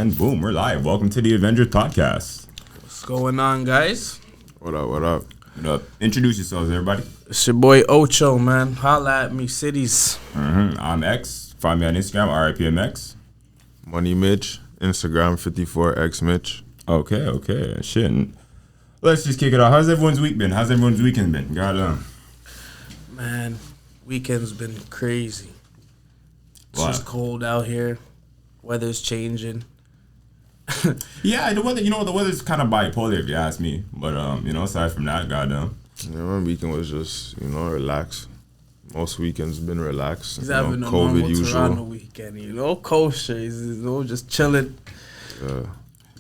And boom, we're live. Welcome to the Avengers Podcast. What's going on, guys? What up, what up? What up? Introduce yourselves, everybody. It's your boy Ocho, man. Holla at me, cities. I'm X. Find me on Instagram, RIPMX. Money Mitch, Instagram 54X Mitch. Okay. Shit. Let's just kick it off. How's everyone's week been? How's everyone's weekend been? Man, weekend's been crazy. It's Wow. just cold out here. Weather's changing. Yeah, the weather. The weather's kind of bipolar, if you ask me. But aside from that, goddamn. Yeah, my weekend was just, relax. Most weekends been relaxed. He's having a COVID normal usual. Toronto weekend, kosher. He's just chilling.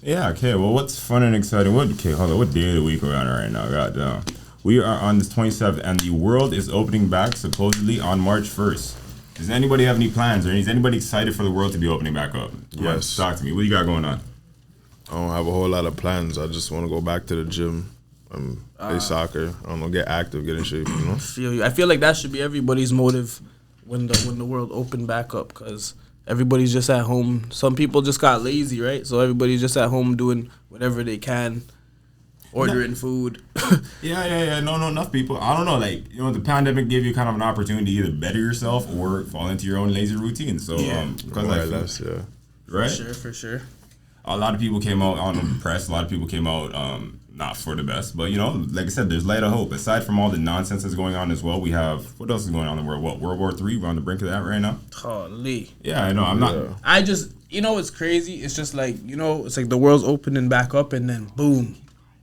Yeah, okay. Well, what's fun and exciting? Hold on. What day of the week we're on right now? Goddamn. We are on this 27th, and the world is opening back supposedly on March 1st. Does anybody have any plans, or is anybody excited for the world to be opening back up? Yes. Talk to me. What you got going on? I don't have a whole lot of plans. I just want to go back to the gym, play soccer. I don't know, get active, get in shape, I feel like that should be everybody's motive when the world opened back up, because everybody's just at home. Some people just got lazy, right? So everybody's just at home doing whatever they can, ordering food. Yeah. No, enough people. I don't know. The pandemic gave you kind of an opportunity to either better yourself or fall into your own lazy routine. So, More or less, yeah. Right? For sure. A lot of people came out on the press. A lot of people came out not for the best. But, like I said, there's light of hope. Aside from all the nonsense that's going on as well, we have, what else is going on in the world? World War III? We're on the brink of that right now. Holy. Yeah, I know. I'm not. I just, it's crazy. It's just it's like the world's opening back up and then boom.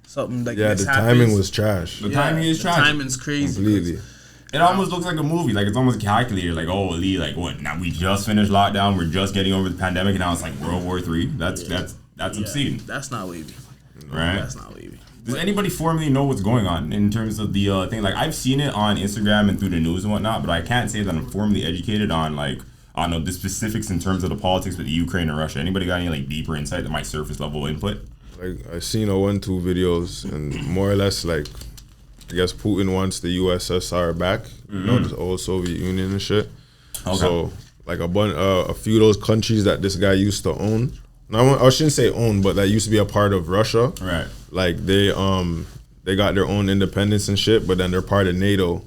Something like this the happens. timing was trash. The timing is trash. The timing's crazy. Completely. It almost looks like a movie. Like, it's almost calculated. Like, oh, Lee, what? Now we just finished lockdown. We're just getting over the pandemic, and now it's like World War III. That's obscene. That's not wavy. Right? That's not wavy. Does anybody formally know what's going on in terms of the thing? Like, I've seen it on Instagram and through the news and whatnot, but I can't say that I'm formally educated on, the specifics in terms of the politics with Ukraine and Russia. Anybody got any, deeper insight that might surface level input? I seen a 1-2 videos, and more or less, I guess Putin wants the USSR back, the old Soviet Union and shit. Okay. So, a few of those countries that this guy used to own, I shouldn't say own, but that used to be a part of Russia. Right. They got their own independence and shit, but then they're part of NATO.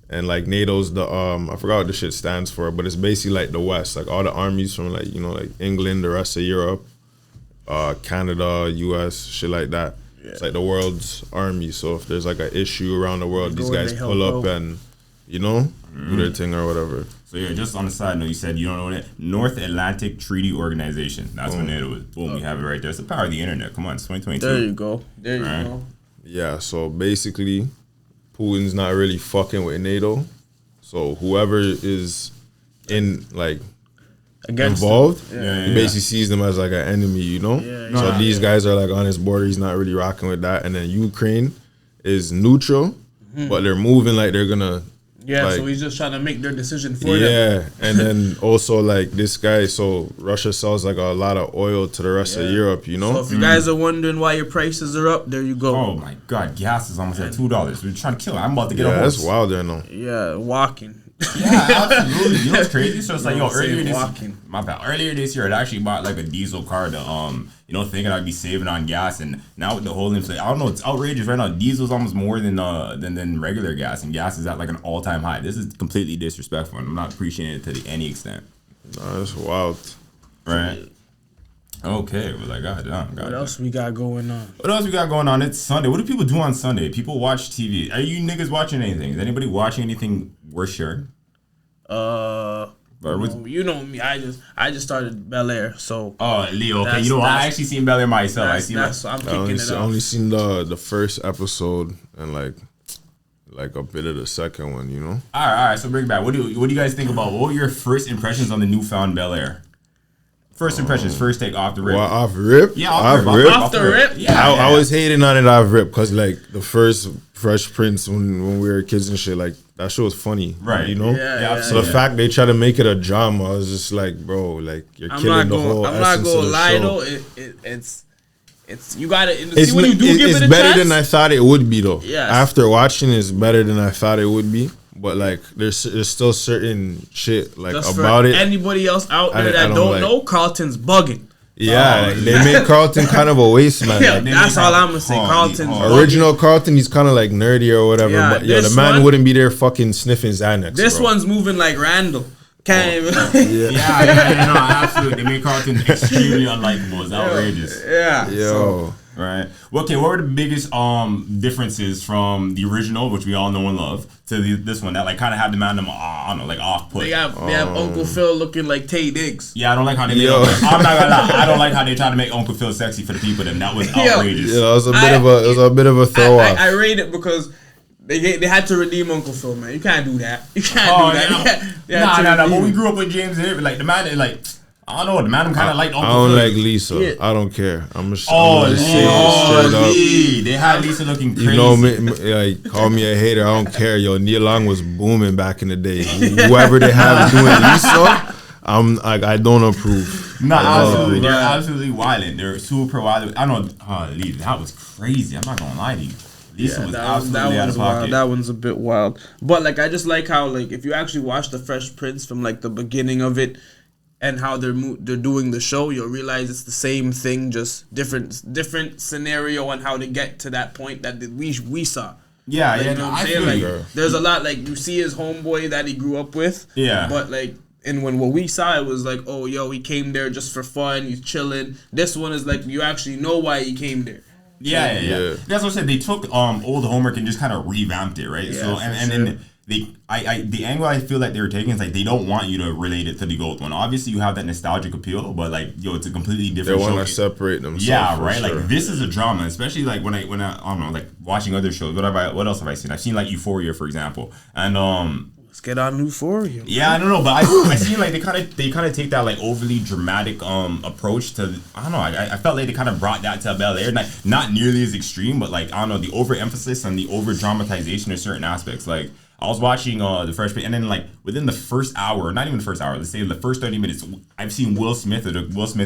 And NATO's the I forgot what the shit stands for, but it's basically the West, all the armies from England, the rest of Europe, Canada, US, shit like that. Yeah. It's the world's army. So if there's an issue around the world, these guys pull up and do their thing or whatever. So yeah, just on the side note, you said you don't know what North Atlantic Treaty Organization. That's what NATO is. Boom, we have it right there. It's the power of the internet. Come on, it's 2022. There you go. Go. Yeah, so basically, Putin's not really fucking with NATO. So whoever is involved, he basically sees them as an enemy, So these guys are on his border. He's not really rocking with that. And then Ukraine is neutral, but they're moving they're gonna. Yeah, so he's just trying to make their decision for them. Yeah, and then also this guy, so Russia sells a lot of oil to the rest of Europe, So if you guys are wondering why your prices are up, there you go. Oh my God, gas is almost at $2. We're trying to kill it. I'm about to get a horse. That's wild there now. Yeah, walking. Yeah, absolutely. You know what's crazy? So it's earlier this year, I actually bought a diesel car to thinking I'd be saving on gas, and now with the whole inflation, I don't know, it's outrageous right now. Diesel's almost more than regular gas, and gas is at an all-time high. This is completely disrespectful, and I'm not appreciating it to any extent. Nah, that's wild. Right. Okay, well, goddamn. What else we got going on? It's Sunday. What do people do on Sunday? People watch TV. Are you niggas watching anything? Is anybody watching anything worth sharing? You know me. I just started Bel-Air, so. Oh, Leo. Okay, I actually seen Bel-Air myself. I only seen the first episode and a bit of the second one. All right. So bring it back. What do you guys think about? What were your first impressions on the newfound Bel-Air? First impressions, first take off the rip. Well, off rip? Yeah, off the rip. Yeah, I was hating on it off rip because the first Fresh Prince when we were kids and shit, that shit was funny. Right. So the fact they try to make it a drama, I was just bro, you're killing the whole essence of the show. I'm not gonna lie though, it's you gotta see when you do give it a chance. It's better than I thought it would be though. Yeah. After watching, it's better than I thought it would be. But there's still certain shit just about for it. Anybody else out there that don't know, Carlton's bugging. Yeah, like, they made Carlton kind of a waste man. Yeah, Like, that's all I'm gonna say. Carlton's original Carlton, he's kind of like nerdy or whatever. Yeah, but the man wouldn't be there fucking sniffing Xanax. This bro. one's moving like Randall. Can't even. No, absolutely. They made Carlton extremely unlikable. It's outrageous. Yeah. Yo. Right. Well, okay, what were the biggest differences from the original, which we all know and love, to this one that like kind of had the man I don't know, like off put? They have Uncle Phil looking like Tay Diggs. Yeah, I don't like how they made I'm not gonna lie, I don't like how they tried to make Uncle Phil sexy for the people. Then that was outrageous. Yeah, it was a bit of a throw off. I rate it because they had to redeem Uncle Phil, man. You can't do that. You can't do that. Nah. When we grew up with James and like the man, like. I don't know, the man kind of like Uncle Phil. I don't like Lisa. Yeah. I don't care. I'm just say this straight up. They had Lisa looking crazy. You know, like call me a hater. I don't care. Yo, Neil Long was booming back in the day. Whoever they have doing Lisa, I'm like I don't approve. No, absolutely, they're absolutely wilding. They're super wild. I know, Lisa, that was crazy. I'm not gonna lie to you. Lisa was absolutely out of pocket. Wild. That one's a bit wild. But like, I just like how like if you actually watch the Fresh Prince from like the beginning of it. And how they're doing the show, you'll realize it's the same thing, just different scenario on how to get to that point that we saw. Yeah, like, yeah. You know what I'm saying? Like, there's a lot like you see his homeboy that he grew up with. Yeah. But like, and when what we saw, it was like, oh, yo, he came there just for fun. He's chilling. This one is like you actually know why he came there. Yeah. That's what I said. They took old homework and just kind of revamped it, right? Yeah, so and the angle I feel like they were taking is like they don't want you to relate it to the GOAT one. Obviously, you have that nostalgic appeal, but like it's a completely different. They want to separate themselves. Yeah, right. Sure. Like this is a drama, especially like when I don't know, like watching other shows. What else have I seen? I've seen like Euphoria, for example, and let's get on Euphoria. Yeah, I don't know, but I seen like they kind of take that like overly dramatic approach to I don't know. I felt like they kind of brought that to Bel-Air, not nearly as extreme, but like I don't know, the overemphasis and the over dramatization of certain aspects, like. I was watching the Fresh Prince, and then like within the first hour, not even the first hour, let's say the first 30 minutes, I've seen Will Smith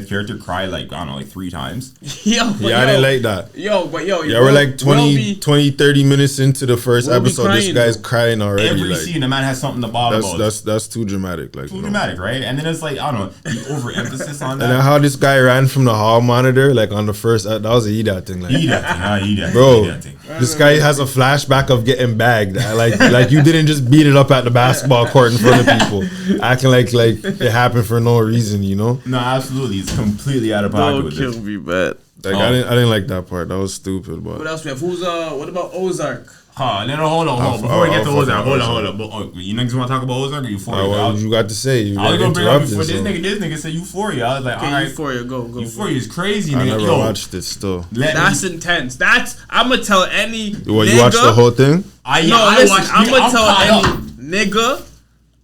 character cry like I don't know, like 3 times. I didn't like that. We're like 20, 30 minutes into the first episode. This guy's crying already. Every scene, the man has something to bother about. That's too dramatic. Like too dramatic, right? And then it's like I don't know, the overemphasis on that. And then how this guy ran from the hall monitor, like on the first, that was a EDAT thing. Like, EDAT, bro. This guy has a flashback of getting bagged. Like you didn't just beat it up at the basketball court in front of people, acting like it happened for no reason, you know? No, absolutely, it's completely out of pocket with this. Don't kill me, but like I didn't like that part. That was stupid. But what else we have? What about Ozark? No, hold on. Before we get to Ozark, hold on. You niggas want to talk about Ozark or Euphoria? What you got to say? I was gonna bring up Euphoria. This nigga said Euphoria. I was like, all right, Euphoria, go. Euphoria is crazy, I nigga. never watched it still. That's intense. I'm gonna tell any. What, you watched the whole thing? I'm gonna tell any nigga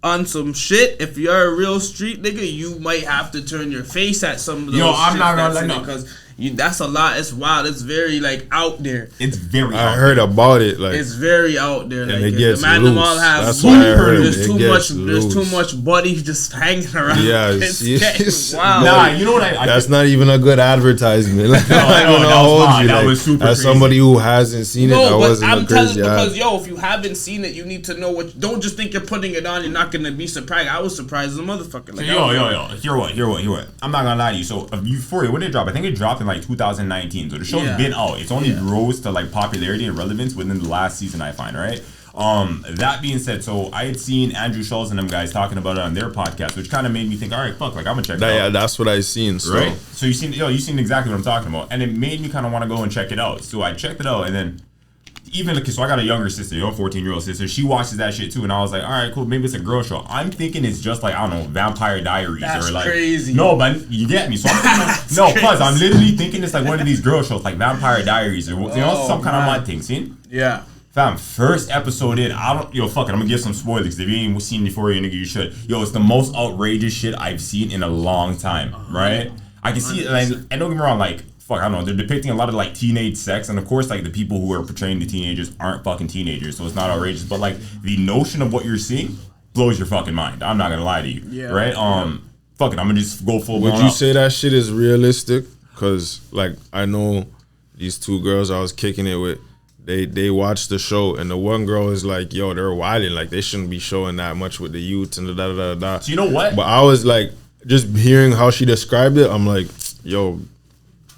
on some shit. If you're a real street nigga, you might have to turn your face at some of those. I'm not gonna let because. That's a lot. It's wild. It's very like out there. It's very. I heard about it. Like it's very out there. And like it gets the man loose. All have That's what I heard. There's too much buddy just hanging around. Yeah, it's getting wild. Nah, you know what that's not even a good advertisement. Like, that was super as crazy. Somebody who hasn't seen it, that wasn't I'm a crazy telling because if you haven't seen it, you need to know what. Don't just think you're putting it on. You're not gonna be surprised. I was surprised as a motherfucker. Like, Hear what? I'm not gonna lie to you. So Euphoria, when did it drop? I think it dropped in like 2019. So the show's been out. It's only rose to like popularity and relevance within the last season, I find, right? That being said, so I had seen Andrew Schultz and them guys talking about it on their podcast, which kind of made me think, all right, fuck, like I'm gonna check it out. Yeah, that's what I seen. So. Right? So you seen exactly what I'm talking about. And it made me kind of want to go and check it out. So I checked it out, and then so I got a younger sister, 14-year-old sister. She watches that shit too, and I was like, all right, cool, maybe it's a girl show. I'm thinking it's just like, I don't know, Vampire Diaries. That's or like crazy. No, but you get me. So I'm thinking, cause I'm literally thinking it's like one of these girl shows, like Vampire Diaries or some kind of mad thing. See? Yeah. Fam, first episode in, I'm gonna give some spoilers. If you ain't seen Euphoria, nigga, you should. It's the most outrageous shit I've seen in a long time, right? I can see it, and don't get me wrong, like, fuck, I don't know, they're depicting a lot of like teenage sex, and of course like the people who are portraying the teenagers aren't fucking teenagers, so it's not outrageous, but like the notion of what you're seeing blows your fucking mind. I'm not gonna lie to you, right? Fuck it, I'm gonna just go full. Would you say that shit is realistic? Cause like I know these 2 girls I was kicking it with, they watched the show, and the one girl is like, yo, they're wilding, like they shouldn't be showing that much with the youth and da da da da. So you know what? But I was like, just hearing how she described it, I'm like, yo,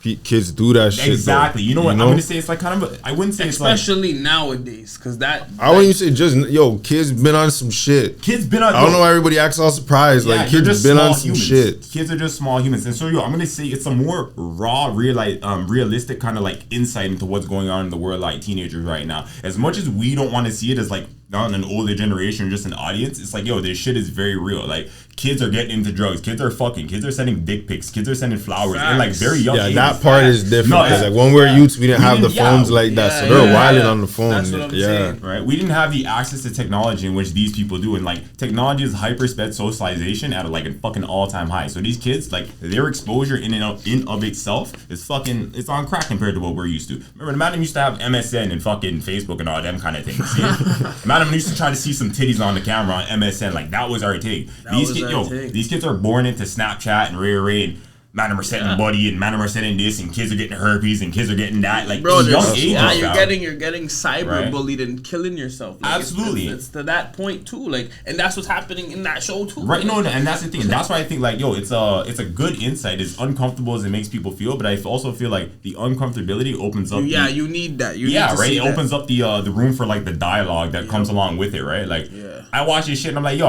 kids do that shit. Exactly. You know what? I'm gonna say it's like kind of. I wouldn't say especially nowadays, because that. I wouldn't even say just kids been on some shit. Kids been on. I don't know why everybody acts all surprised. Yeah, like kids been on some shit. Kids are just small humans, and so I'm gonna say it's a more raw, realistic kind of like insight into what's going on in the world, like teenagers right now. As much as we don't want to see it as like not an older generation or just an audience, it's like this shit is very real. Like kids are getting into drugs, kids are fucking, kids are sending dick pics, kids are sending flowers, and like very young. Yeah, that part is different. Because like when we were youths, we didn't have the phones like that, so they're wilding on the phone. That's what I'm saying. Right? We didn't have the access to technology in which these people do, and like technology is hyper-sped socialization at like a fucking all-time high. So these kids, like their exposure in of itself is fucking, it's on crack compared to what we're used to. Remember, Madam used to have MSN and fucking Facebook and all them kind of things. Madam used to try to see some titties on the camera on MSN, like that was our thing. These kids are born into Snapchat and Ray and Madam are sending buddy and Madam are sending this and kids are getting herpes and kids are getting that. Like bro, young age, you're getting cyber bullied and killing yourself. Like, absolutely, it's to that point too. Like, and that's what's happening in that show too. Right? No, and that's the thing. And that's why I think like it's a good insight. As uncomfortable as it makes people feel, but I also feel like the uncomfortability opens up. Yeah, you need that. It opens up the room for like the dialogue that comes along with it. Right? Like I watch this shit and I'm like,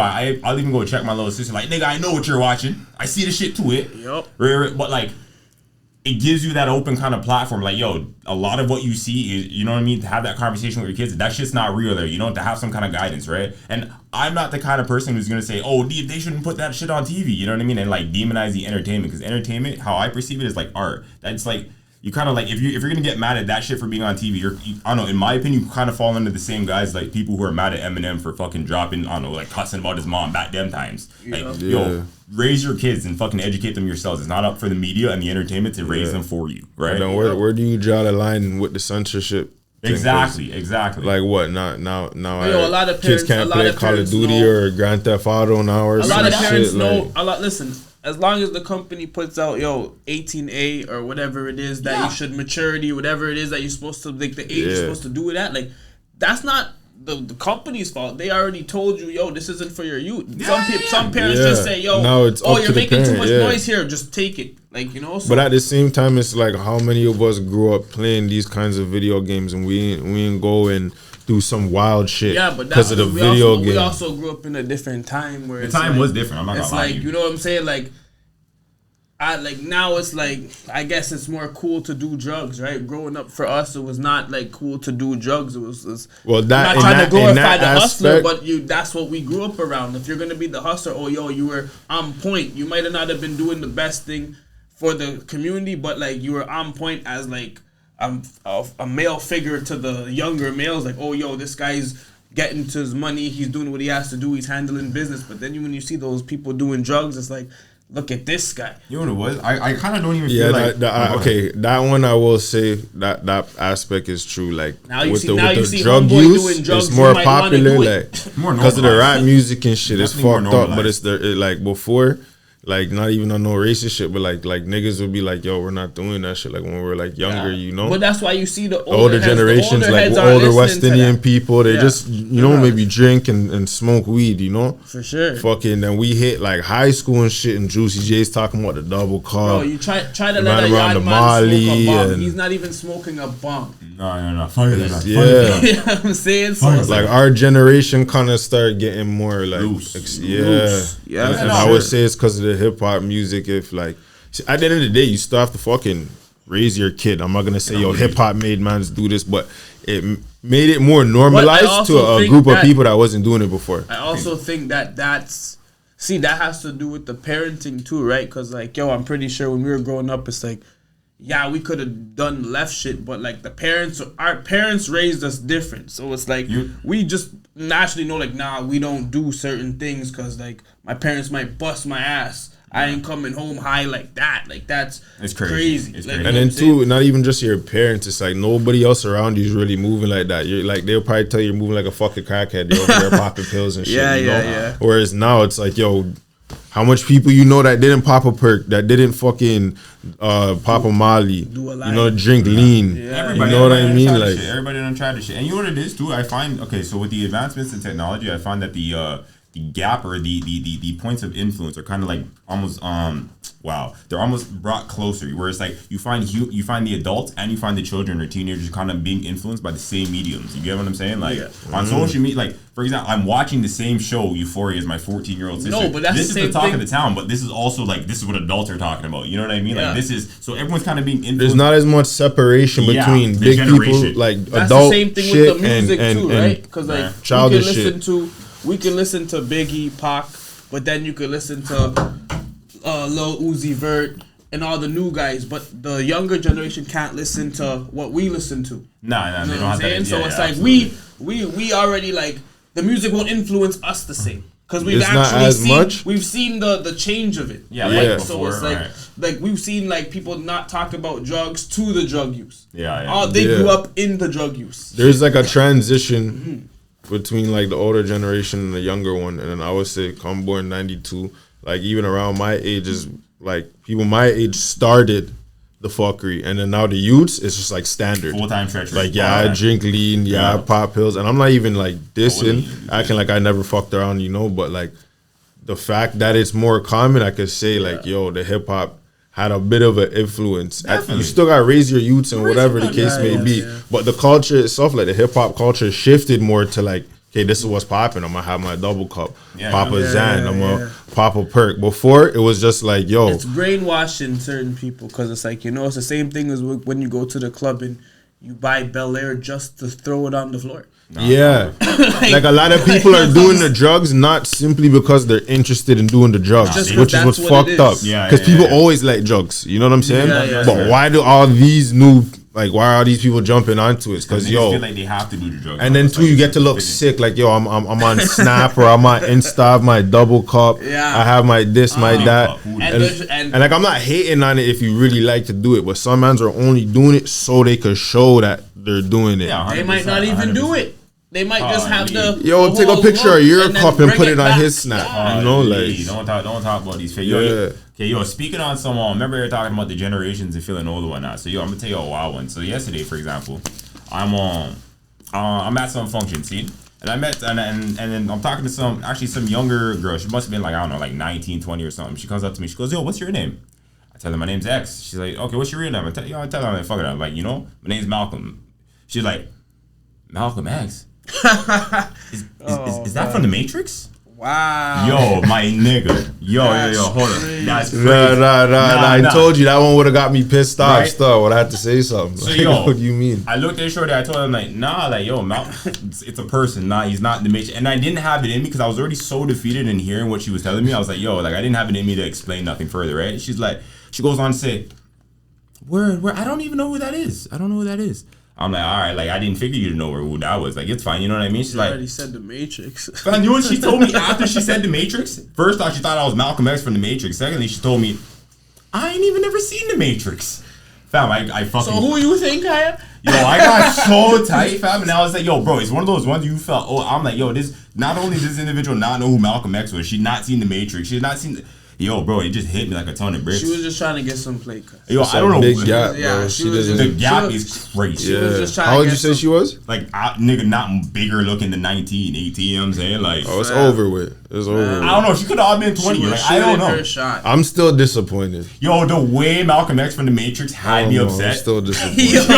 I'll even go check my little sister. Like, nigga, I know what you're watching. I see the shit to it. Yep. But like, it gives you that open kind of platform. Like, a lot of what you see is, you know what I mean? To have that conversation with your kids, that shit's not real there. You know, to have some kind of guidance, right? And I'm not the kind of person who's gonna say, they shouldn't put that shit on TV. You know what I mean? And like demonize the entertainment, because entertainment, how I perceive it, is like art. That's like, you kind of like, if you're gonna get mad at that shit for being on TV, I don't know, in my opinion, you kind of fall into the same guys like people who are mad at Eminem for fucking dropping, I don't know, like cussing about his mom back them times. Like, raise your kids and fucking educate them yourselves. It's not up for the media and the entertainment to raise them for you, right? And then where do you draw the line with the censorship? Exactly. Like what? Now, a lot of kids can't play Call of Duty or Grand Theft Auto now or some shit. A lot of parents know. Listen. As long as the company puts out 18A or whatever it is that you should maturity, whatever it is that you're supposed to, like the age you're supposed to do it at, like that's not the company's fault. They already told you, this isn't for your youth. Some parents just say, no, it's you're making too much noise here, just take it. Like, you know. So. But at the same time, it's like how many of us grew up playing these kinds of video games and we ain't go and do some wild shit because of the video game. We also grew up in a different time where the time was different. I'm not gonna lie. It's like, you know what I'm saying? Like, now it's like, I guess it's more cool to do drugs, right? Growing up for us, it was not like cool to do drugs. It was well, that not trying to glorify the hustler, but that's what we grew up around. If you're gonna be the hustler, you were on point. You might not have been doing the best thing for the community, but like you were on point as like a male figure to the younger males. Like, this guy's getting to his money. He's doing what he has to do. He's handling business. But then when you see those people doing drugs, it's like, look at this guy. You know what it was? I kind of don't even feel like... that one I will say, that aspect is true. Like, now you with see the drug use, doing drugs, it's more popular. Like, because of the rap music and shit, it's fucked up. But it's like before... Like, not even on no racist shit, but like niggas would be like, we're not doing that shit. Like when we were like younger, you know. But that's why you see the older generations, like older West Indian people, they just maybe drink and smoke weed, you know. For sure. Fucking, then we hit like high school and shit, and Juicy J's talking about the double cup. Bro, you try to let a young man smoke a bomb. He's not even smoking a bomb. No. Fuck that. You know what I'm saying? So like our generation kind of started getting more like loose. Yeah. And I would say it's because of the hip hop music. If like, at the end of the day, you still have to fucking raise your kid. I'm not gonna say hip hop made mans do this, but it made it more normalized to a group of people that wasn't doing it before. I also think that has to do with the parenting too, right? Because like, I'm pretty sure when we were growing up, it's like, we could have done left shit, but like our parents raised us different. So it's like we just naturally know, like, we don't do certain things because like my parents might bust my ass. I ain't coming home high like that. Like it's crazy. It's like, crazy. And then too, not even just your parents. It's like nobody else around you is really moving like that. You're like, they'll probably tell you you're moving like a fucking crackhead. They're over there popping pills and shit. Yeah. Whereas now it's like, how much people you know that didn't pop a perk, that didn't fucking pop a Molly, drink lean. Yeah. You know what I mean? Like, everybody done tried this shit. And you know what it is too? I find, so with the advancements in technology, I find that the gap or the points of influence are kind of like almost wow, they're almost brought closer. Where it's like you find the adults and you find the children or teenagers kind of being influenced by the same mediums. You get what I'm saying? Like on social media, like for example, I'm watching the same show Euphoria as my 14-year-old sister. No, but that's this the is same the talk thing. of the town, but this is also like this is what adults are talking about. You know what I mean? Yeah. Like this is so everyone's kind of being influenced. There's not as much separation between the big generation. people like That's adult the same thing shit with the music and, too, and right? Because like childish we can listen to Biggie, Pac, but then you could listen to Lil Uzi Vert and all the new guys, but the younger generation can't listen to what we listen to. Nah, You they know what I'm don't have saying? that. So Yeah, it's yeah, like absolutely. we already like the music won't influence us the same because we've It's not actually as seen much? we've seen the change of it. Yeah, right? like So before, it's like right. like we've seen like people not talk about drugs to the drug use. Yeah. Oh, they Yeah. grew up in the drug use. There's like a transition between like the older generation and the younger one, and then I would say I'm born 92. Like even around my age is like people my age started the fuckery, and then now the youths it's just like standard. Full-time treachery. Like I drink lean, I pop pills, and I'm not even like dissing, acting like I never fucked around, but like the fact that it's more common, I could say like yo, the hip hop had a bit of an influence. You still gotta raise your youths and whatever the case may be, but the culture itself, like the hip hop culture, shifted more to like, okay, this is what's popping. I'm gonna have my double cup, pop a Zan, I'm gonna pop a perk. Before it was just like, yo, It's brainwashing certain people because it's like it's the same thing as when you go to the club and you buy Bel-Air just to throw it on the floor. like a lot of people are doing the drugs not simply because they're interested in doing the drugs, Just which is that's what's what it fucked up. is. Because people always like drugs. You know what I'm saying? But why do all these why are these people jumping onto it? Because feel like they have to do the drugs. and then too, you get to look sick. Like yo, I'm on Snap or I'm on Insta, I have my double cup. I have my this, my that, and like I'm not hating on it if you really like to do it, but some mans are only doing it so they could show that they're doing it. They might not even do it. They might just have the take a picture of your cup and bring put it on back. his Snap. Don't talk about these fake. Yo, speaking on some, remember you're talking about the generations and feeling old and whatnot. So I'm gonna tell you a wild one. So yesterday, for example, I'm at some function scene, and I met and then I'm talking to some younger girl. She must have been like, I don't know, like 19, 20 or something. She comes up to me. She goes, yo, what's your name? I tell her my name's X. She's like, okay, what's your real name? I tell her, I'm like, fuck it. I'm like, my name's Malcolm. She's like, Malcolm X. Is that from the Matrix? Wow. Yo, my nigga. Yo, hold on. That's crazy. Nah. I told you that one would have got me pissed off. Right? Still, would I have to say something? So, like, yo, what do you mean? I looked at Shorty. I told him like, nah, like yo, it's a person. Nah, he's not the Matrix. And I didn't have it in me because I was already so defeated in hearing what she was telling me. I was like, yo, like I didn't have it in me to explain nothing further, right? She goes on to say, where I don't even know who that is. I don't know who that is. I'm like, all right, like I didn't figure you to know who that was. Like it's fine, you know what I mean? She's like, already said the Matrix. Fam, you know what she told me after she said the Matrix? First off, she thought I was Malcolm X from the Matrix. Secondly, she told me, I ain't even never seen the Matrix. Fam, I fucking. So who you think I am? Yo, I got so tight, fam, and I was like, yo, bro, it's one of those ones you felt. Oh, I'm like, yo, this. Not only does this individual not know who Malcolm X was, she not seen the Matrix. She's not seen. Yo, bro, it just hit me like a ton of bricks. She was just trying to get some play. Yo, I don't know. Big gap, bro. Yeah, She was doesn't. The gap is crazy. was just trying How to old get you say some- she was? Like, nigga, not bigger looking than 19, 18, you know what I'm saying? Like, Oh, it's over with. It's over with. I don't know. She could have all been 20. She was Like, I don't shooting know. her shot. I'm still disappointed. Yo, the way Malcolm X from the Matrix had me I'm upset. still disappointed.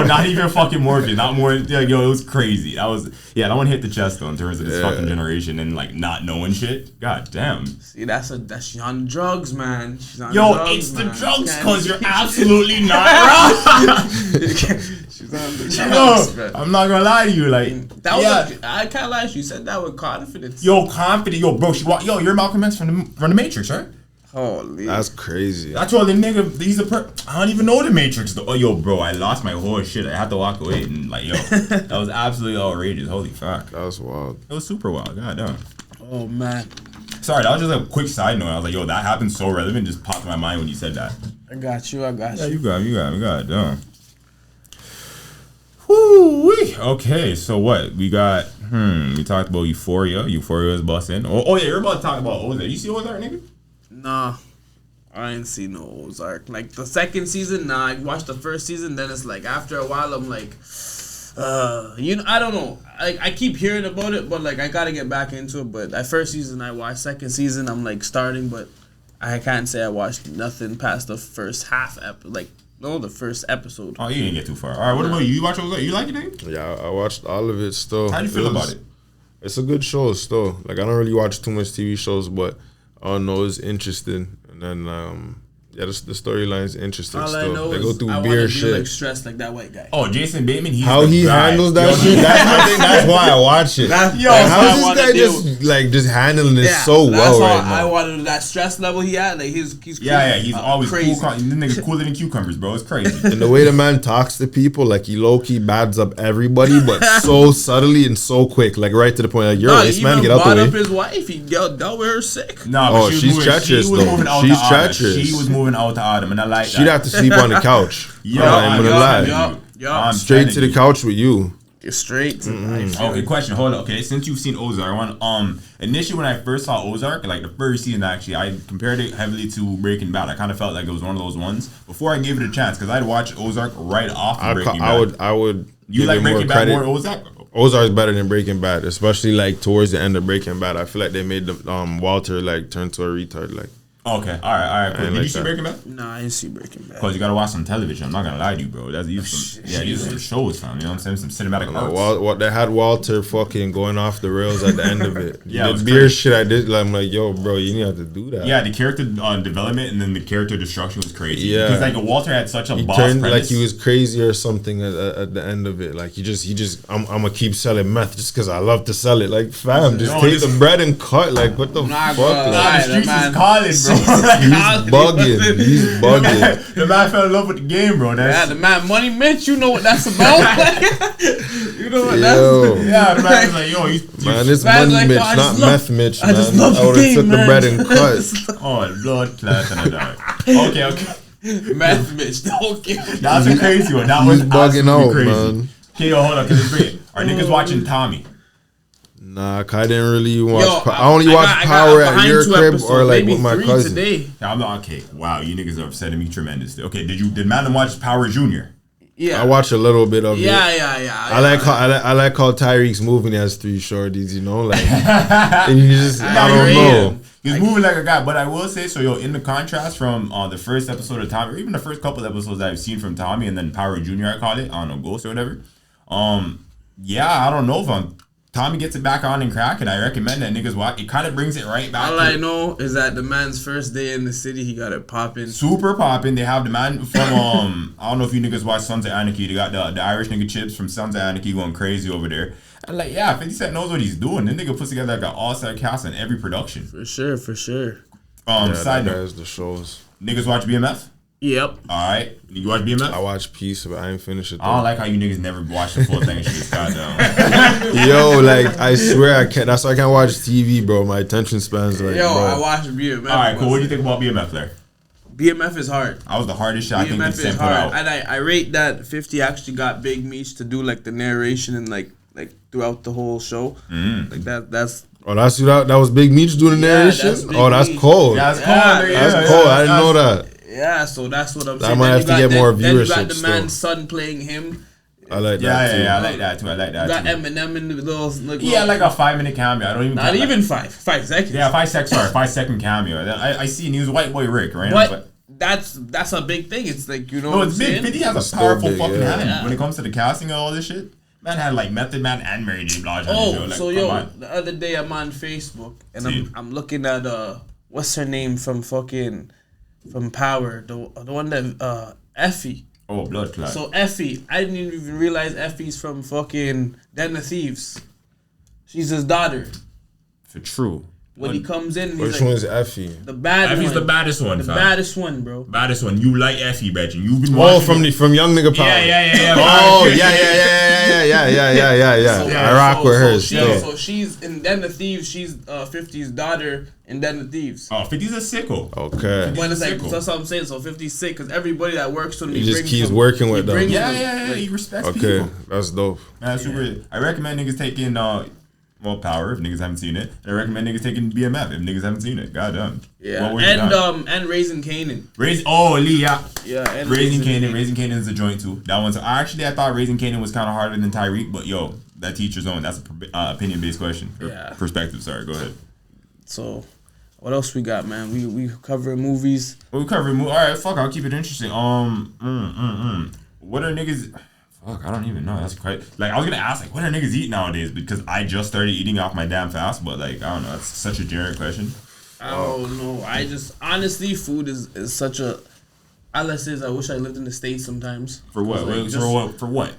Not even fucking Morpheus, not more. Like, yo, it was crazy. That one hit the chest though in terms of this fucking generation and like not knowing shit. God damn. See, that's she's on drugs, man. She's on Yo, drugs, it's the man. drugs, cause you're absolutely not wrong. She's on the drugs, Yo, man. I'm not gonna lie to you, like That was I can't lie. You said that with confidence. yo, confident, yo, bro. You're Malcolm X from the Matrix, right? Holy. That's crazy. I told the nigga, I don't even know the Matrix. Oh, yo, bro, I lost my whole shit. I had to walk away and like, yo, that was absolutely outrageous. Holy fuck. That was wild. It was super wild. God damn. Oh man. Sorry, that was just a quick side note. I was like, yo, that happened so relevant. Just popped in my mind when you said that. I got you. Yeah, you got it. Done. Whoo-wee. Okay, so what? We got, we talked about Euphoria. Euphoria is busting. Oh yeah, you're about to talk about Ozark. You see Ozark, nigga? Nah. I ain't seen no Ozark. Like the second season, nah. I watched the first season, then it's like after a while I'm like, I don't know. I keep hearing about it, but like I gotta get back into it. But that first season I watched, second season I'm like starting, but I can't say I watched nothing past the first the first episode. Oh, you didn't get too far. All right, what about you? You watch Ozark? You like it, nigga? Yeah, I watched all of it still. How do you feel about it? It's a good show still. Like, I don't really watch too much TV shows, but all I know is interesting. And then, the storyline's interesting All still. I know they is go through I beer want to shit. be like stressed like that white guy. Oh, Jason Bateman. How he handles that shit. I think that's why I watch it. How is this guy just handling it so well right now? I wanted that stress level he had. Like he's he's always crazy. Cool. This nigga cooler than cucumbers, bro. It's crazy. And the way the man talks to people, like he low key bads up everybody, but so subtly and so quick, like right to the point. Like, you're this man, get out the way. He up his wife. He dealt with her sick. No, but she's treacherous though. She's treacherous. She was moving out to Adam, and I like that. She'd have to sleep on the couch. I'm gonna lie. Straight to the couch with you. You're straight to life. Okay, question. Hold on. Okay, since you've seen Ozark, I want initially when I first saw Ozark, like the first season, actually, I compared it heavily to Breaking Bad. I kind of felt like it was one of those ones before I gave it a chance because I'd watched Ozark right off of Breaking Bad. I would. You like Breaking Bad more Ozark? Ozark's better than Breaking Bad, especially like towards the end of Breaking Bad. I feel like they made the Walter like turn to a retard. Like, okay, all right. Cool. Did you see Breaking Bad? No, I didn't see Breaking Bad. Because you gotta watch some television. I'm not gonna lie to you, bro. These are some shows, fam. You know what I'm saying? Some cinematic arts. What they had Walter fucking going off the rails at the end of it. Yeah, the beer shit I did. Like, I'm like, yo, bro, you didn't have to do that. Yeah, the character development and then the character destruction was crazy. Yeah, because like Walter had such a he boss turned premise. like he was crazy or something at the end of it. Like he just I'm gonna keep selling meth just because I love to sell it. Like, fam, just take the bread and cut. Like, what the fuck? The streets is calling, bro. He's bugging. The man fell in love with the game, bro. The man Money Mitch, you know what that's about. You know what that's. Yeah, the man was like, yo, man, it's Money like, Mitch, not Meth Mitch, man. I would have took the bread and cut. Oh, blood clot and I died. Okay. Meth Mitch, don't give me. That's a crazy one. That was bugging out, crazy. Man. Okay, yo, hold on, because it's great. Are niggas watching Tommy? Nah, I didn't really watch. I only watch Power at your crib or like with my cousin. Today. I'm not okay. Wow, you niggas are upsetting me tremendously. Okay, did Madam watch Power Junior? Yeah, I watch a little bit of it. Yeah. I like how Tyreek's moving as 3 shorties. You know, like, and you just I don't know. He's moving like a guy, but I will say so. Yo, in the contrast from the first episode of Tommy, or even the first couple episodes that I've seen from Tommy, and then Power Junior, I call it. I don't know, Ghost or whatever. Yeah, I don't know if Tommy gets it back on and crack, and I recommend that niggas watch. It kind of brings it right back. All I know is that the man's first day in the city, he got it popping. Super popping. They have the man from I don't know if you niggas watch Sons of Anarchy. They got the Irish nigga Chips from Sons of Anarchy going crazy over there. And like, yeah, 50 Cent knows what he's doing. Then nigga puts together like an all-star cast in every production. For sure. Side note, the shows. Niggas watch BMF? Yep. Alright. You watch BMF? I watch Peace, but I ain't finished it though. I don't like how you niggas never watch the full thing and shit. Goddamn. Yo, like, I swear I can't. That's why I can't watch TV, bro. My attention span's like, Yo, bro. I watched BMF. Alright, cool. What do you think about BMF there? BMF is hard. That was the hardest shit I think BMF is hard. And I rate that 50 actually got Big Meech to do like the narration and like throughout the whole show. Like that's. Oh, that was Big Meech doing the narration? That's cold. Yeah, that's cold. That's cold. I didn't know that. Yeah, so that's what I'm saying. I might have to get more viewership. Then you got the man's son playing him. I like that too. Yeah, I like that too. You got Eminem in the little like like a 5-minute cameo. I don't even. Not even 5 seconds. Yeah, 5-second cameo. I see. And he was White Boy Rick, right? But that's a big thing. It's like No, it's big. 50 has a powerful fucking hand when it comes to the casting of all this shit. Man had like Method Man and Mary J. Blige on the show. Like, so the other day I'm on Facebook and I'm looking at what's her name from Power, the one that Effie. Oh, blood clot. So Effie, I didn't even realize Effie's from fucking Den of Thieves. She's his daughter. For true. When he comes in, which like, one's Effie? The bad Effie's one. the baddest one, The baddest one, bro. Baddest one. You like Effie, bitch. And you've been watching. From Young Nigga Power. Yeah. Oh, yeah. I rock with her still. So she's in Den of Thieves. She's 50's daughter in Den of Thieves. Oh, 50's a sicko. Okay. When it's like, that's what I'm saying. So 50's sick because everybody that works with him, he just keeps working with them. Yeah. He respects people. Okay, that's dope. That's super. I recommend niggas taking Power if niggas haven't seen it. I recommend niggas taking BMF if niggas haven't seen it. Goddamn. Yeah. And Raising Kanan. Yeah. Raising Kanan is a joint too. That one's actually I thought Raising Kanan was kind of harder than Tyreek, but yo, that teacher's own. That's a opinion based question. Yeah. Perspective. Sorry. Go ahead. So, What else we got, man? We covering movies. We covering movies. All right, fuck. I'll keep it interesting. What are niggas? Fuck, I don't even know. That's crazy. Like, I was gonna ask, like, what are niggas eating nowadays? Because I just started eating off my damn fast. But like, I don't know. It's such a generic question. I don't know. I just honestly, food is such a. All I say is I wish I lived in the States sometimes. For what? Like, For what?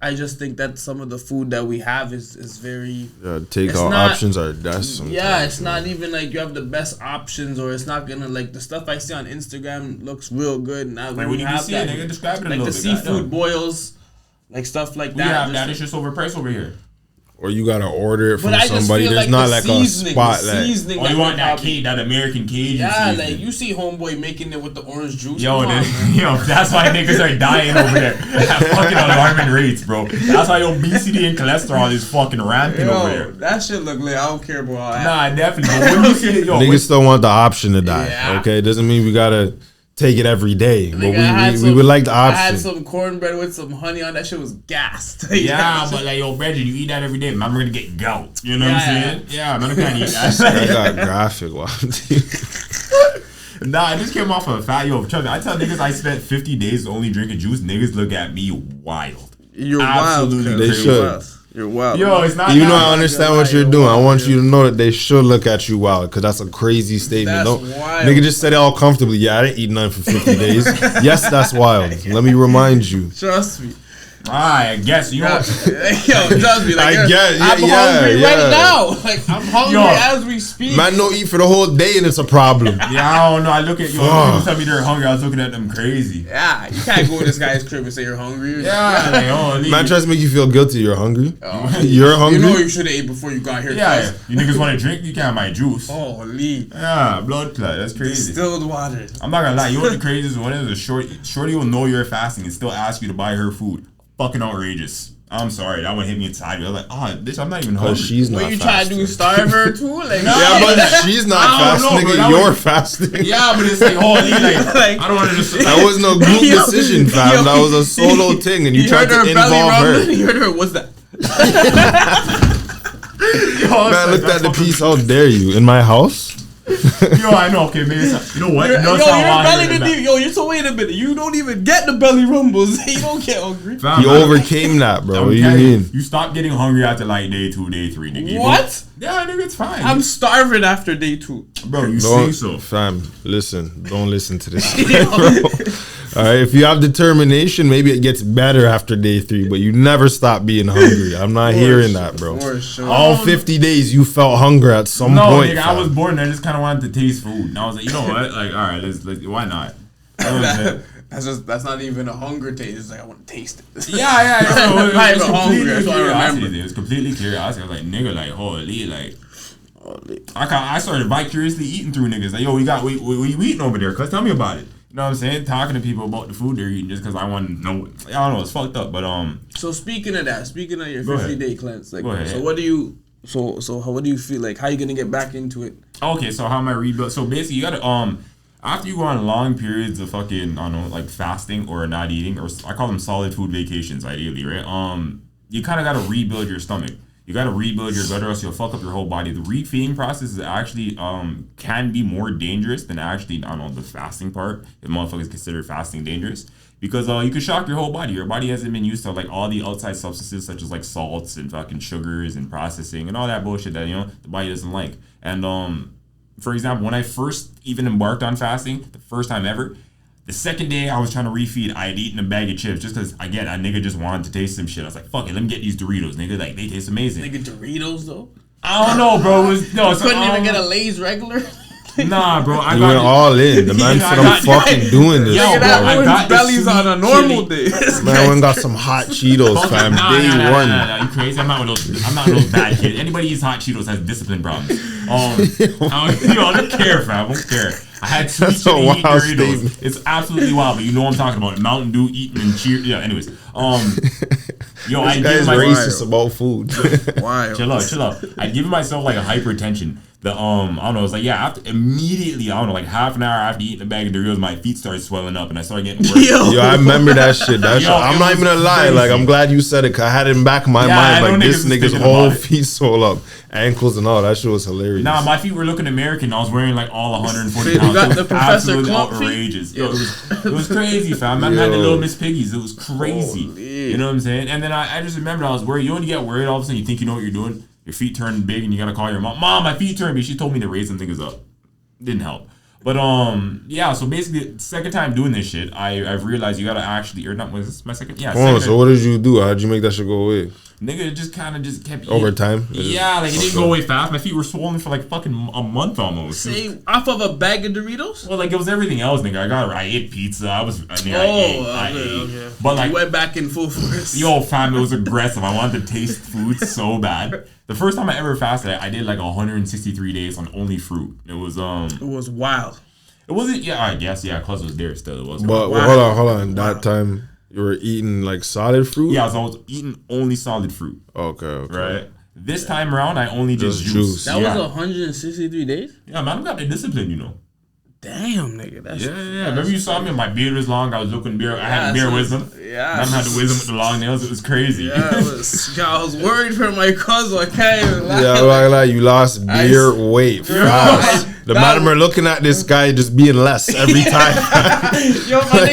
I just think that some of the food that we have is very... options are death sometimes. Yeah, it's not even like you have the best options, or it's not gonna, like, the stuff I see on Instagram looks real good. And like, what do you see it, nigga? Describe it a little bit. Like the seafood boils, like stuff like that. We have that. It's just overpriced over here. Or you gotta order it from somebody. There's not like a spot like. Oh, you want that cage, that American cage? Yeah, like you see homeboy making it with the orange juice. Yo, that's why niggas are dying over there at fucking alarming rates, bro. That's why obesity and cholesterol is fucking rampant over there. That shit look lit. I don't care about all that. Nah, definitely. But when you see it, niggas still want the option to die. Yeah. Okay, doesn't mean we gotta take it every day, but we would like the option. I had some cornbread with some honey on that shit. Was gassed. Yeah, but like, yo, Bridget, you eat that every day, man, I'm gonna get gout. You know what I'm saying? Yeah, man, I can't eat that. I got graphic. Nah, I just came off of a fat. Yo, trust me, I tell niggas I spent 50 days only drinking juice. Niggas look at me wild. You're absolutely wild. They should. You're wild. Yo, it's not. Even though I understand what you're doing, I want you to know that they should look at you wild, because that's a crazy statement. That's wild. Nigga just said it all comfortably. Yeah, I didn't eat nothing for 50 days. Yes, that's wild. Let me remind you. Trust me. I guess you know. Yo, trust me. Like, I guess. I'm hungry right now. Like, I'm hungry as we speak. Man, don't eat for the whole day and it's a problem. Yeah, I don't know. I look at you. People tell me they're hungry. I was looking at them crazy. Yeah, you can't go to this guy's crib and say you're hungry. Yeah, like, man tries to make you feel guilty. You're hungry. You're hungry. You know you should have ate before you got here. Yeah, you niggas want to drink? You can't buy juice. Holy. Yeah, blood clot. That's crazy. Distilled water. I'm not gonna lie. You know what the craziest one is? Shorty will know you're fasting and still ask you to buy her food. Fucking outrageous. I'm sorry, that one hit me inside. I was like, bitch, I'm not even hungry. She's not. What you trying to do? Starve her too? Like, yeah, but she's not fasting. Nigga, you're fasting. Yeah, but it's like, holy, like I don't want to just. That was no group decision, fam. That was a solo thing, and you tried to involve her. You heard her. What's that? Man, looked at the piece. How dare you? In my house? Yo, I know. Okay, maybe it's, you know what? So wait a minute. You don't even get the belly rumbles. You don't get hungry. You overcame that, bro. What do you mean? You stop getting hungry after like day 2, day 3, nigga. What? Yeah, nigga, it's fine. I'm starving after day 2. Bro, you say so. Fam, listen. Don't listen to this. All right, if you have determination, maybe it gets better after day 3, but you never stop being hungry. I'm not hearing that, bro. Sure. All 50 days you felt hunger at some point. No, nigga, I was bored and I just kind of wanted to taste food. And I was like, you know what? Like, all right, let's why not? That's not even a hunger taste. It's like, I want to taste it. Yeah. It was completely curiosity. I was like, nigga, like, holy, like. I started viciously eating through niggas. Like, yo, what you eating over there? Cause tell me about it. You know what I'm saying? Talking to people about the food they're eating just because I want to know. I don't know. It's fucked up, but So speaking of your 50-day cleanse, like, so what do you? So what do you feel like? How you gonna get back into it? Okay, so how am I rebuild? So basically, you gotta after you go on long periods of fucking I don't know like fasting or not eating, or I call them solid food vacations, ideally, right? You kind of gotta rebuild your stomach. You gotta rebuild your gut, or else you'll fuck up your whole body. The refeeding process is actually can be more dangerous than actually the fasting part. If motherfuckers consider fasting dangerous, because you can shock your whole body. Your body hasn't been used to like all the outside substances such as like salts and fucking sugars and processing and all that bullshit that the body doesn't like. And for example, when I first even embarked on fasting, the first time ever. The second day I was trying to refeed, I had eaten a bag of chips just because, again, a nigga just wanted to taste some shit. I was like, fuck it, let me get these Doritos, nigga. Like, they taste amazing. Nigga, Doritos, though? I don't know, bro. You couldn't even get a Lay's regular? Nah, bro. I went all in. The man said I'm fucking doing this. Yo, bro, I got bellies on a normal day. Man, I went got some hot Cheetos, fam. Day one. Nah, you crazy? I'm not one of those bad kids. Anybody who eats hot Cheetos has discipline problems. I don't care, fam. I don't care. I had sweet chili eating Doritos. Statement. It's absolutely wild, but you know what I'm talking about. Mountain Dew eating and cheer. Yeah, anyways. Yo, I guy's racist about food. Why? Chill out. I give myself like a hypertension. I don't know, it was like, yeah, immediately, I don't know, like half an hour after eating a bag of Doritos, my feet started swelling up and I started getting worse. Yo, I remember that shit. I'm not even gonna lie. Like, I'm glad you said it, because I had it in the back of my mind. Like, this nigga's whole feet swole up, ankles and all. That shit was hilarious. Nah, my feet were looking American. I was wearing like all 140 pounds. You got the Professor absolutely Clump outrageous. Yo, it was crazy, fam. I had the little Miss Piggies. It was crazy. Holy. You know what I'm saying? And then I just remember I was worried. You know when you get worried, all of a sudden you think you know what you're doing. Your feet turn big and you gotta call your mom. Mom, my feet turned big. She told me to raise them things up. Didn't help. But yeah, so basically second time doing this shit, I've realized you gotta actually, or not, was this my second? Yeah. So what did you do? How'd you make that shit go away? Nigga, it just kind of just kept over time. Yeah, like it didn't go away fast. My feet were swollen for like fucking a month almost. Say off of a bag of Doritos? Well, like it was everything else, nigga. I ate pizza. I ate. But like, you went back in full force. Yo, fam, it was aggressive. I wanted to taste food so bad. The first time I ever fasted, I did like 163 days on only fruit. It was wild. It wasn't. Yeah, I guess. Yeah, cause it was there still. It was. But wow. hold on. That time. You were eating like solid fruit? Yeah, so I was eating only solid fruit. Okay. Right? This time around, I only just juice. That was 163 days? Yeah, man, I got the discipline, you know. Damn, nigga. That's Remember you saw me? My beard was long. I was looking beard. I had beard wisdom. Yeah. I had the wisdom with the long nails. It was crazy. Yeah, I was worried for my cousin. I can't even lie. Yeah, like you lost beard weight fast. The man are looking at this guy just being less every time.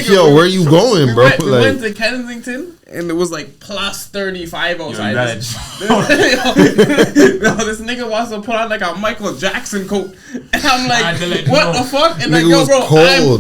Yo, where you going, bro? We went to Kensington and it was like plus 35 outside. This nigga wants to put on like a Michael Jackson coat, and I'm like, what the fuck? And like, yo,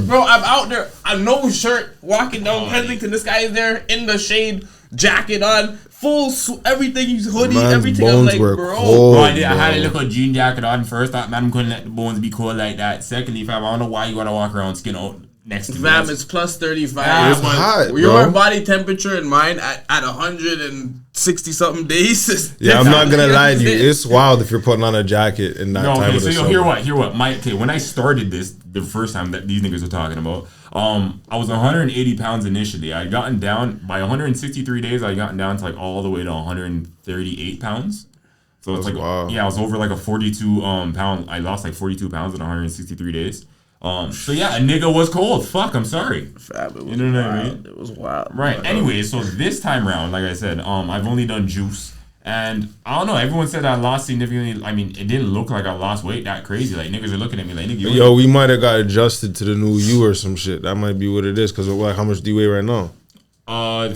bro, I'm out there, no shirt, walking down Kensington. This guy is there in the shade, jacket on. Full everything, he's hoodie, everything. I'm like, bro. Cold, I had a little jean jacket on first. Thought, man, couldn't let the bones be cold like that. Secondly, fam, I don't know why you gotta walk around skin out next to me. Fam, it's plus 35. It's hot, bro. Your body temperature and mine at 160 something days. Yeah, I'm not gonna lie to you. It's wild if you're putting on a jacket in that time of the summer. Hear what? When I started this, the first time that these niggas are talking about, I was 180 pounds initially. I had gotten down by 163 days. I had gotten down to like all the way to 138 pounds. So it's like, wow. Yeah, I was over like a 42 pound. I lost like 42 pounds in 163 days. So yeah, a nigga was cold. Fuck, I'm sorry. Fab, it was you know what wild. I mean? It was wild. Right. Anyway, so this time around, like I said, I've only done juice. And I don't know, everyone said I lost significantly. I mean, it didn't look like I lost weight that crazy. Like, niggas are looking at me like, nigga, yo, we might have got adjusted to the new you or some shit. That might be what it is. Because, like, how much do you weigh right now? I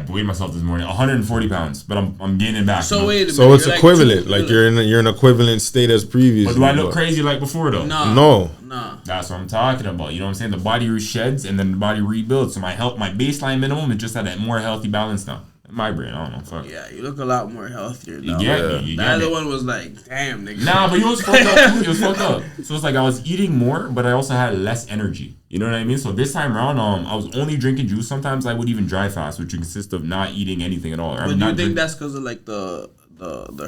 weighed myself this morning, 140 pounds, but I'm gaining back. So wait a minute. So it's equivalent. Like you're in equivalent state as previous. But do I look crazy like before though? No. That's what I'm talking about. You know what I'm saying? The body resheds and then the body rebuilds. So my baseline minimum is just at a more healthy balance now. My brain, I don't know. Fuck. Yeah, you look a lot more healthier now. You get me. The other one was like, damn, nigga. Nah, but you was fucked up too. It was fucked up. So it's like I was eating more, but I also had less energy. You know what I mean? So this time around, I was only drinking juice. Sometimes I would even dry fast, which consists of not eating anything at all. But do you think that's because of like the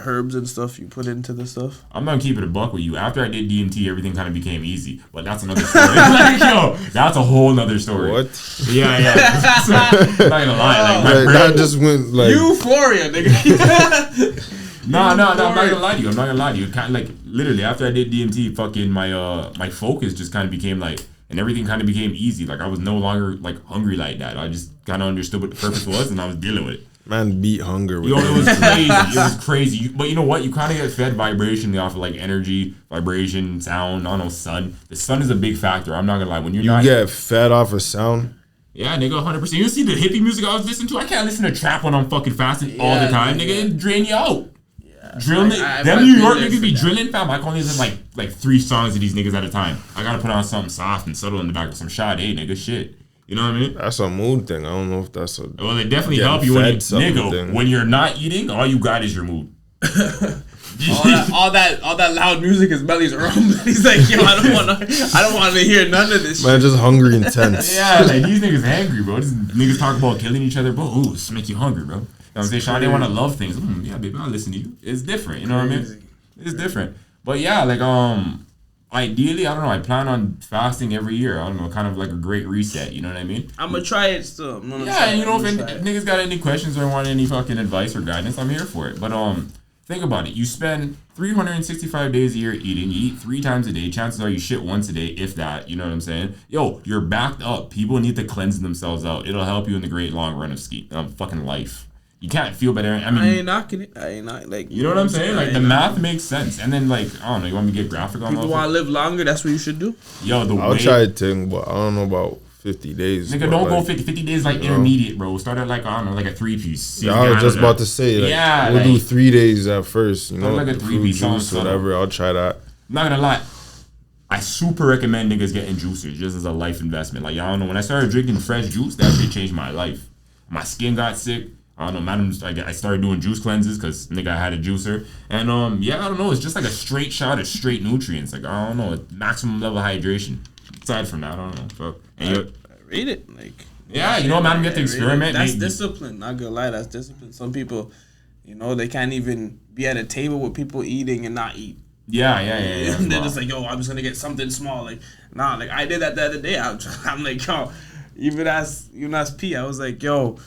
herbs and stuff you put into the stuff? I'm gonna keep it a buck with you. After I did DMT, everything kind of became easy. But that's another story. Like, yo, that's a whole nother story. What? Yeah. So, I'm not gonna lie. Like, my brain, that just went like Euphoria, nigga. No, I'm not gonna lie to you. I'm not gonna lie to you. Kind of like literally after I did DMT, fucking my focus just kind of became like, and everything kind of became easy. Like I was no longer like hungry like that. I just kind of understood what the purpose was, and I was dealing with it. Man, beat hunger. Yo, it was crazy. It was crazy. But you know what? You kind of get fed vibration off of like energy, vibration, sound. I don't know, sun. The sun is a big factor. I'm not gonna lie. When you get fed off of sound. Yeah, nigga, 100%. You see the hippie music I was listening to? I can't listen to trap when I'm fucking fasting all the time, nigga. It drain you out. Drilling them New York niggas be drilling, fam. I can only listen like 3 songs of these niggas at a time. I gotta put on something soft and subtle in the back of some Sade, nigga. Shit. You know what I mean? That's a mood thing. I don't know if that's a. Well, it definitely help you when you're not eating. All you got is your mood. all that loud music is belly's rumbling. He's like, yo, I don't want to hear none of this. Man, just hungry and tense. Yeah, like these niggas angry, bro. These niggas talk about killing each other, bro. Ooh, this make you hungry, bro. You know what I'm saying? Sean, they want to love things. Yeah, baby, I'll listen to you. It's different. You know what I mean? It's different. But yeah, like ideally, I don't know. I plan on fasting every year. I don't know, kind of like a great reset. You know what I mean? I'm gonna try it still. Yeah, and you know, if niggas got any questions or want any fucking advice or guidance, I'm here for it. But Think about it. You spend 365 days a year eating. You eat 3 times a day. Chances are you shit once a day, if that. You know what I'm saying? Yo, you're backed up. People need to cleanse themselves out. It'll help you in the great long run of fucking life. You can't feel better. I mean, I ain't knocking it. I ain't not like. You know what I'm saying? Like the math makes sense. And then like I don't know. You want me to get graphic on? People want to live longer. That's what you should do. Yo, I'll try it, thing, but I don't know about 50 days. Nigga, don't go 50. 50 days like intermediate, bro. Start at like, I don't know, like a 3-piece. Yeah, I was just about to say, like, we'll do 3 days at first, you know, like a 3-piece, juice, whatever. I'll try that. I'm not gonna lie. I super recommend niggas getting juicers just as a life investment. Like, y'all don't know, when I started drinking fresh juice, that shit changed my life. My skin got sick. I don't know, man. I started doing juice cleanses because nigga I had a juicer. And yeah, I don't know. It's just like a straight shot of straight nutrients. Like, I don't know, maximum level of hydration. Aside from that, I don't know. Fuck. And I read it. Like, yeah, you know, man, you have to experiment. That's discipline. Not gonna lie, that's discipline. Some people, you know, they can't even be at a table with people eating and not eat. Yeah. And they're just like, yo, I'm just gonna get something small. Like, nah, like I did that the other day. I'm like, yo, even as P, I was like, yo,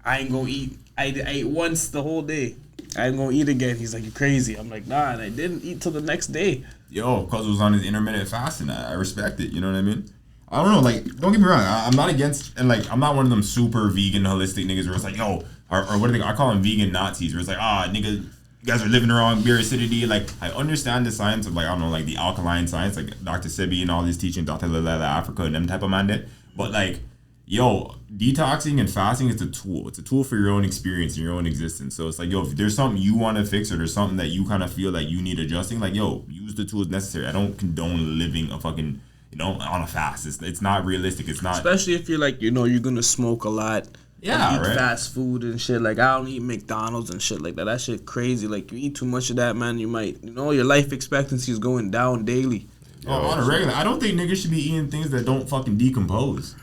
I ain't gonna eat. I ate once the whole day. I ain't gonna eat again. He's like, you crazy. I'm like, nah, and I didn't eat till the next day. Yo, cause it was on his intermittent fasting. I respect it. You know what I mean? I don't know. Like, don't get me wrong. I'm not against, and like, I'm not one of them super vegan, holistic niggas where it's like, yo, or what do they? I call them vegan Nazis. Where it's like, nigga, you guys are living around beer acidity. Like, I understand the science of like, I don't know, like the alkaline science, like Dr. Sebi and all these teaching, Dr. Lalala Africa and them type of man did. But like, yo, detoxing and fasting is a tool. It's a tool for your own experience and your own existence. So it's like, yo, if there's something you want to fix or there's something that you kind of feel like you need adjusting, like, yo, use the tools necessary. I don't condone living a fucking, you know, on a fast. It's not realistic. It's not. Especially if you're like, you know, you're gonna smoke a lot. Yeah, eat right. Fast food and shit. Like, I don't eat McDonald's and shit like that. That shit crazy. Like, you eat too much of that, man, you might, you know, your life expectancy is going down daily. On a regular, I don't think niggas should be eating things that don't fucking decompose.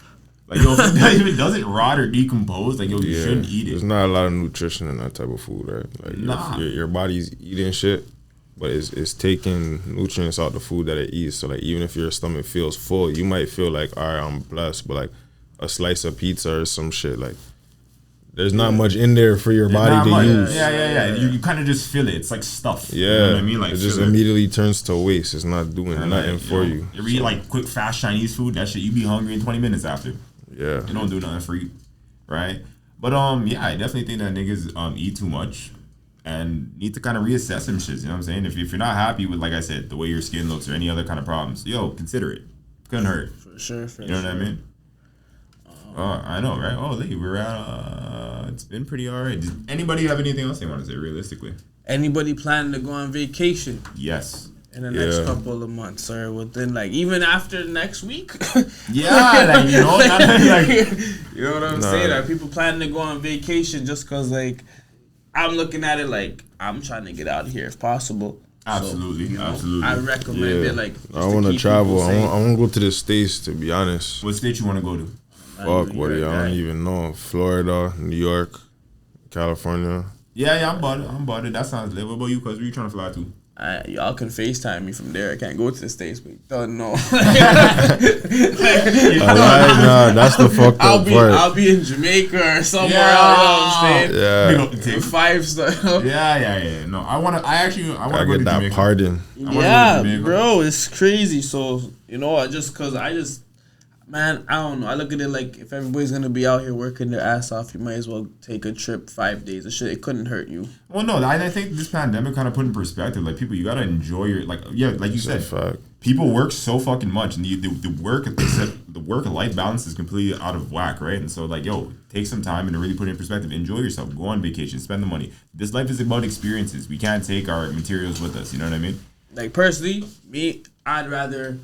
Like, yo, if it doesn't rot or decompose, like, yo, you shouldn't eat it. There's not a lot of nutrition in that type of food, right? Like, your body's eating shit, but it's taking nutrients out the food that it eats. So, like, even if your stomach feels full, you might feel like, all right, I'm blessed, but, like, a slice of pizza or some shit, like, there's not much in there for your body to use. Yeah. You kind of just feel it. It's like stuff. Yeah. You know what I mean? Like, it just immediately turns to waste. It's not doing nothing for you. You eat, like, quick, fast Chinese food, that shit, you be hungry in 20 minutes after. Yeah. It don't do nothing for you, right? But yeah, I definitely think that niggas eat too much and need to kind of reassess some shit. You know what I'm saying? If you're not happy with, like I said, the way your skin looks or any other kind of problems, yo, consider it. Couldn't hurt. For sure. You know what I mean? I know, right? Oh, look, we're at. It's been pretty alright. Does anybody have anything else they want to say realistically? Anybody planning to go on vacation? Yes. In the next couple of months, or within, like, even after next week. Yeah, like, you know, like, you know what I'm saying? Are people planning to go on vacation just because, like, I'm looking at it like I'm trying to get out of here if possible. Absolutely, so, you know, absolutely. I recommend it. Like, I want to travel. I want to go to the States, to be honest. What state you want to go to? Fuck, buddy, I don't even know. Florida, New York, California. Yeah, I'm about it. That sounds lit. What about you? Cause where you trying to fly to? Y'all can FaceTime me from there. I can't go to the States, but you don't know. Nah, that's the fucked up part. I'll be in Jamaica or somewhere else. You know what I'm saying? Yeah. 5-star. Yeah. No, I want to go to get that Jamaica. pardon. Yeah, bro, it's crazy. So, you know, man, I don't know. I look at it like if everybody's gonna be out here working their ass off, you might as well take a trip 5 days. It couldn't hurt you. Well, no, I think this pandemic kind of put in perspective, like, people, you gotta enjoy your, like, yeah, like you said, people work so fucking much, and the work-life balance is completely out of whack, right? And so, like, yo, take some time and to really put it in perspective. Enjoy yourself. Go on vacation. Spend the money. This life is about experiences. We can't take our materials with us. You know what I mean? Like, personally, me, I'd rather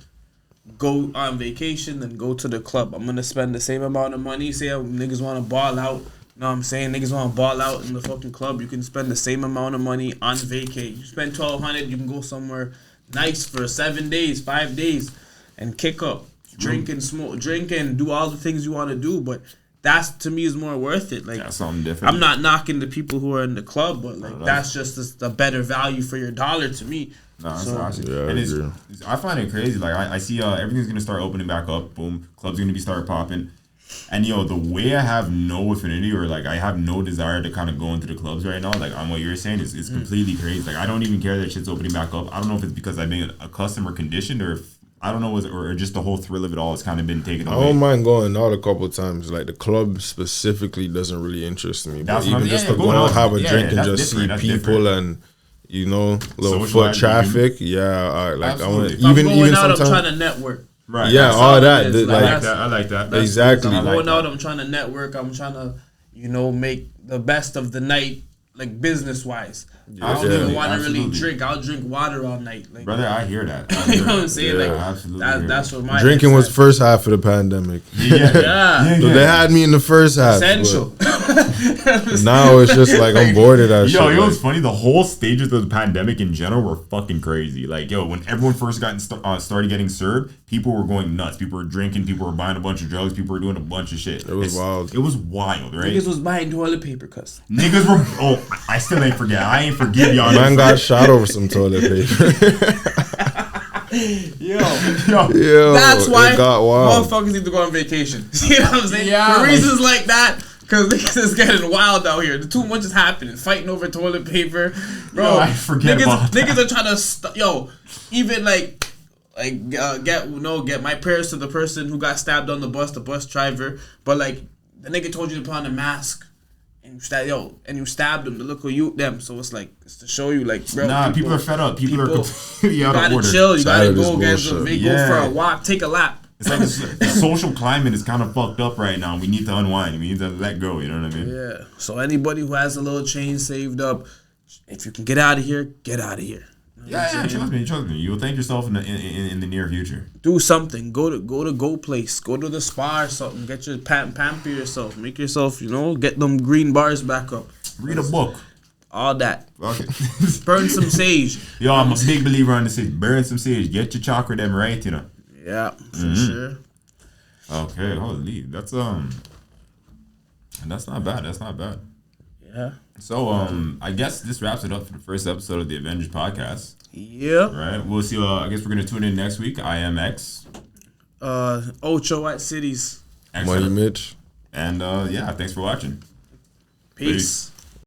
go on vacation than go to the club. I'm gonna spend the same amount of money. Say niggas want to ball out. You know what I'm saying? Niggas want to ball out in the fucking club. You can spend the same amount of money on vacay. You spend $1,200, you can go somewhere nice for 7 days, 5 days, and kick up, drink and smoke, drink and do all the things you want to do. But that's, to me, is more worth it. Like, that's something different. I'm not knocking the people who are in the club, but like that's just a better value for your dollar to me. No, that's awesome. Yeah, and I find it crazy. Like, I see everything's gonna start opening back up. Boom, clubs gonna be start popping. And the way I have no affinity or like I have no desire to kind of go into the clubs right now, like on what you're saying is completely crazy. Like I don't even care that shit's opening back up. I don't know if it's because I've been accustomed or conditioned, or if I don't know, or just the whole thrill of it all has kind of been taken away. I don't mind going out a couple of times. Like the club specifically doesn't really interest me. But even just to go out, have a drink and just see people and little foot traffic. Yeah, like I want even sometimes I'm trying to network. Right. Yeah, all that. I like that. Exactly. I'm going out. I'm trying to network. I'm trying to, make the best of the night, like business wise. I don't even want to really drink. I'll drink water all night. Like, brother, I hear that. You know what I'm saying? Yeah, like, absolutely. That's what my drinking was first half of the pandemic. Yeah. So they had me in the first half. Essential. Now it's just like I'm bored of that shit. You know what's funny? The whole stages of the pandemic in general were fucking crazy. Like, when everyone first started getting served, people were going nuts. People were drinking. People were buying a bunch of drugs. People were doing a bunch of shit. It was wild. It was wild, right? Niggas was buying toilet paper, cuz. Niggas were... Oh, I still ain't forget. I ain't forgive y'all. Man got shot over some toilet paper. Yo, that's why motherfuckers need to go on vacation. You know what I'm saying? Yeah, for reasons like that, because niggas is getting wild out here. Too much is happening. Fighting over toilet paper, bro. I forget about that. Niggas are trying to even get my prayers to the person who got stabbed on the bus driver. But like the nigga told you to put on a mask. And you stabbed them to look who them. So it's to show you, like, bro. People are fed up. People are completely out of order. You gotta chill. You gotta go go for a walk, take a lap. It's like the social climate is kind of fucked up right now. We need to unwind. We need to let go. You know what I mean? Yeah. So anybody who has a little change saved up, if you can get out of here, get out of here. Yeah, trust me. You'll thank yourself in the near future. Do something. Go to place. Go to the spa or something. Get your pamper yourself. Make yourself, get them green bars back up. Read a book. All that. Okay. Burn some sage. Yo, I'm a big believer on the sage. Burn some sage. Get your chakra them right, Yeah, for sure. Okay, holy, that's not bad. That's not bad. Yeah. So, I guess this wraps it up for the first episode of the Avengers podcast. Yeah. Right. We'll see. I guess we're gonna tune in next week. I am X. Ocho at Cities. Money Mitch. And thanks for watching. Peace.